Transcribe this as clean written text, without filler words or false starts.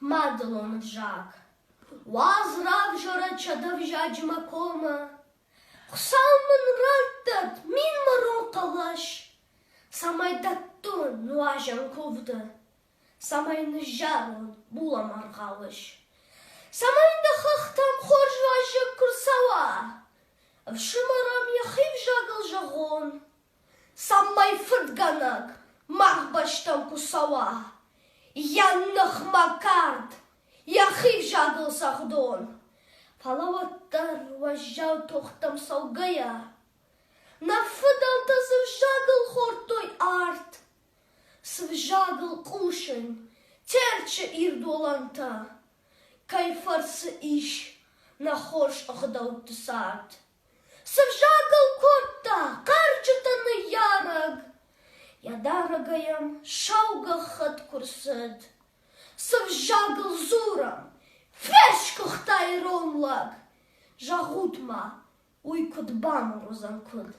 Мадăлон ăвзаг. Уазрав жора ăвзаджма кома. Хсалмын раттат мин мырон қалаш. Самайдаттон нуажан ковды. Самайны жарын була марғалыш. Самайында хақтам хорж важы күрсава. Вшымарам яхив жагыл жағон. Самай фыртганак мағбаштам кусава. Яннық макард яхив жагыл сахдон. Палаваттар важжау тоқтам саугая. Нафыдалта сывжагыл хортой арт. Сывжагыл кушын, терчі ирдоланта. Кайфарсы иш, нахош ағдауты сарт. Сывжагыл котта, қарчытаны яраг. Ядарагайам шауға хат курсыд. Сывжагыл зурам, феш кықтайыр онлаг. Жағутма, уйкыд бамыр озан күд.